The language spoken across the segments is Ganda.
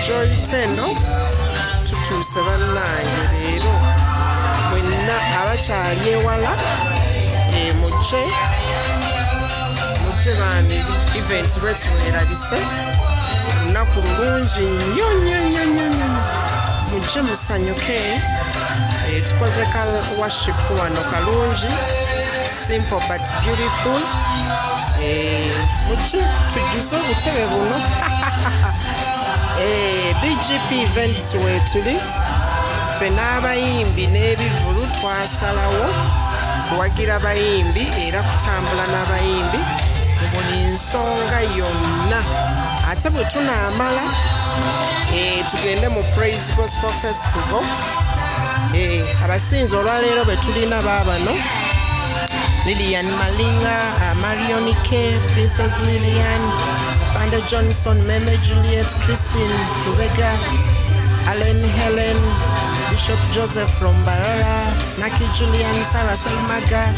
Joy Tendo tutuuse bannange leero mwenna abakyali ewala mujje bandi event lwetwerabise olunaku lulungi nnyo mujje musanyuke tukoze ka worship wano kalungi simple but beautiful mujje tujjuse obutebe buno BGPevents wetuli ffe n'abayimbi n'ebivulu twasalawo kuwagira abayimbi era kutambula n'abayimbi mu buli nsonga yonna ate bwe tunaamala tugende mu Praise Gospel Festival. Abasinzi olwaleero be tulina baabano Lilian Malinga, Marion K, Princess Lilian, Fanda Johnson, Meme Juliet, Christine Lubega, Allen Helen, Bishop Joseph from Barara, Naki Julian, Sarah Selmaga,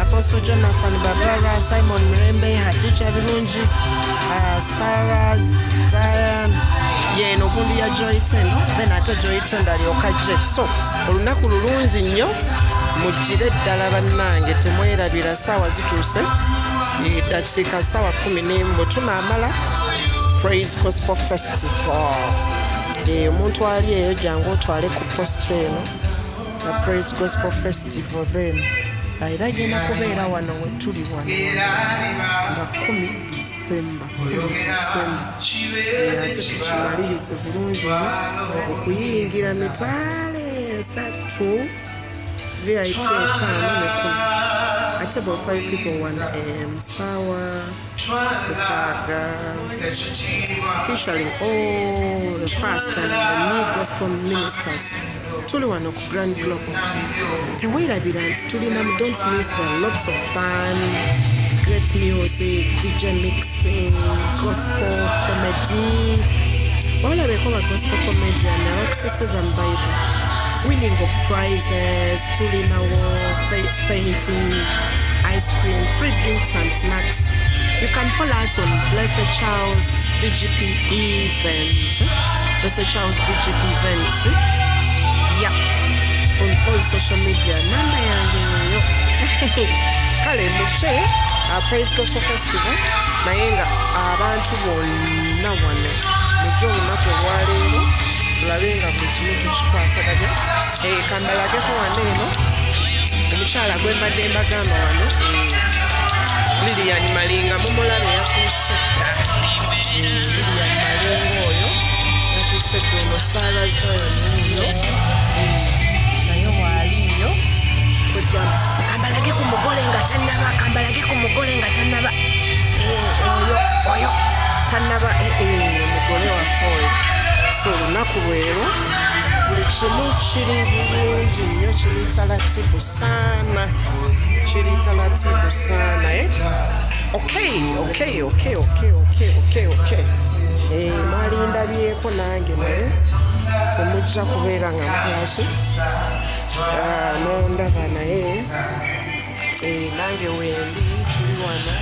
Apostle Jonathan Barbara, Simon Mirembe, Hadija Bilungi, Sarah Zion, nogundi ya Joy Tendo, then ate Joy Tendo alyokaje. So olunaku lulungi nnyo mujjire ddala bannange temwerabira ssaawa zituuse eddakiika ssaawa 11 tunaamala Praise Gospel Festival. Omuntu ali eyo jangu otwale ku posta eno the Praise Gospel Festival then era genda kubeera wano we tuli wano nga 10 December ate tukimalirize bulungi okuyingira mitwale 3 VIP 5 ate about 5 people Sawa Mukaga featuring all the first and the new gospel ministers tuli wano ku Grand Global. Tewerabira nti tulinamu, don't miss them. Lots of fun, great music, DJ mixing, gospel comedy. Olabeko ba gospel comedy abakuseseza mu Bible, winning of prizes, tulinawo face painting, ice cream, free drinks and snacks. You can follow us on Blessed Charles BGPevents. Blessed Charles BGPevents. Yeah, on all social media. Namba yange kale muche Praise Gospel Festival nayenga abantu bonna wano mujjo olunaku olwaleero tulabenga buli kimu tukikwasaganya. Kambalageko wano eno omukyala gwe mbadde mbagamba wano Lilian Malinga mumulabe yatuuse Lilian Malinga oyo yatuuse kuno Sarah Zion naye waaliyo kambalage ku mugole nga tannaba oyo tannaba omugole waffe oyo. So olunaku lwero buli kimu kiri bulungi nnyo, kiri talatibu saana Okay. Mwalindabyeko nange naye temujja kubeera nga mpyaki nondaba naye nange wendi tuli wana